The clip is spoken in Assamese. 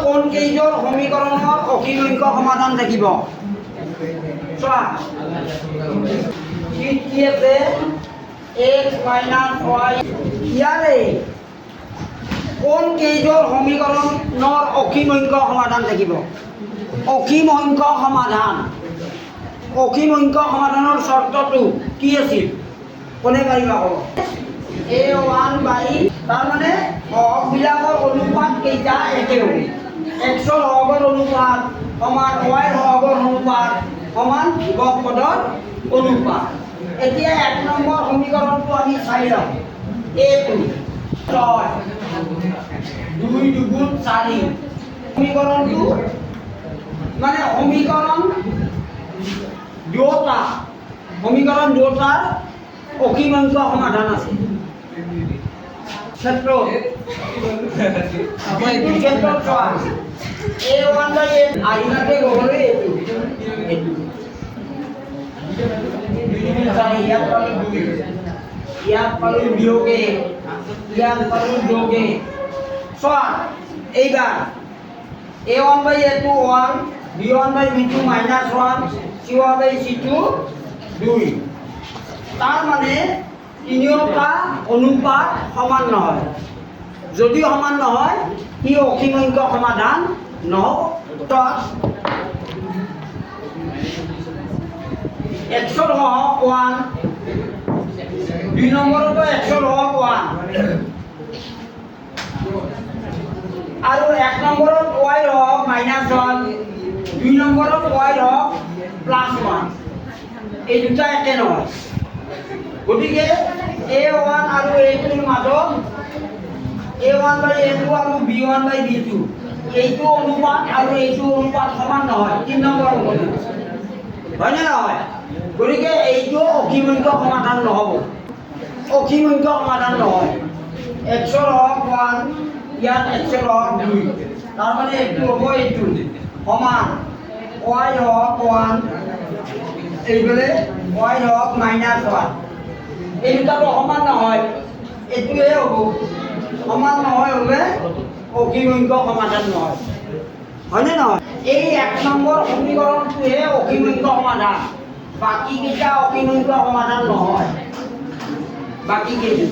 কোন কেইজোৰ সমীকৰণৰ অসীমংখ্য সমাধান থাকিব চোৱা কি আছে x y ইয়াৰে কোন কেইজোৰ সমীকৰণৰ অসীমংখ্য সমাধান থাকিব অসীমংখ্য সমাধানৰ চৰ্তটো কি আছিল কোনে পাৰিবা ক'ব a1 বাই তাৰ মানে সহগবিলাকৰ অনুপাত কেইটা একে হ'ব x ৰ সহগৰ অনুপাত সমান y ৰ সহগৰ অনুপাত সমান ধ্ৰুৱক পদৰ অনুপাত এতিয়া এক নম্বৰ সমীকৰণটো আমি চাই লওঁ a2 6 2 2 4 সমীকৰণটো মানে সমীকৰণ দুটাৰ অসীমংখ্য সমাধান আছে ক্ষেত্র a1 বাই a আইনাতে গ'লে ইয়াত পালো বিয়োগে ইয়াত পালো যোগে চোৱা এইবাৰ a1 বাই a2 1 b1 বাই b2 -1 c1 বাই c2 2 তাৰ মানে তিনিওটা অনুপাত সমান নহয় যদি সমান নহয় ই অসীমংখ্য সমাধান নহ'ব x ৰ সহগ 1 2 নম্বৰতো x ৰ সহগ 1 আৰু 1 নম্বৰত y ৰ সহগ -1 2 নম্বৰত y ৰ সহগ +1 এই দুটা একে নহয় গতিকে a1 আৰু a2 ৰ মাজত a1 বাই a2 আৰু b1 বাই b2 এইটো অনুপাত আৰু এইটো অনুপাত সমান নহয় 3 নম্বৰ অনুপাত হয় না নহয় গতিকে এইটো অসীমংখ্য সমাধান নহ'ব অসীমংখ্য সমাধান নহয় x ৰ সহগ 1 ইয়াত x ৰ সহগ 2 তাৰ মানে এইটো হ'ব এইটো সমান y ৰ সহগ 1 এইফালে y ৰ সহগ -1 এই দুটাটো সমান নহয় এইটোৱে হ'ব সমান নহয় হ'লে অসীমংখ্য সমাধান নহয় হয়নে নহয় এই এক নম্বৰ সমীকৰণটোহে অসীমংখ্য সমাধান বাকীকেইটা অসীমংখ্য সমাধান নহয় বাকীকেইটা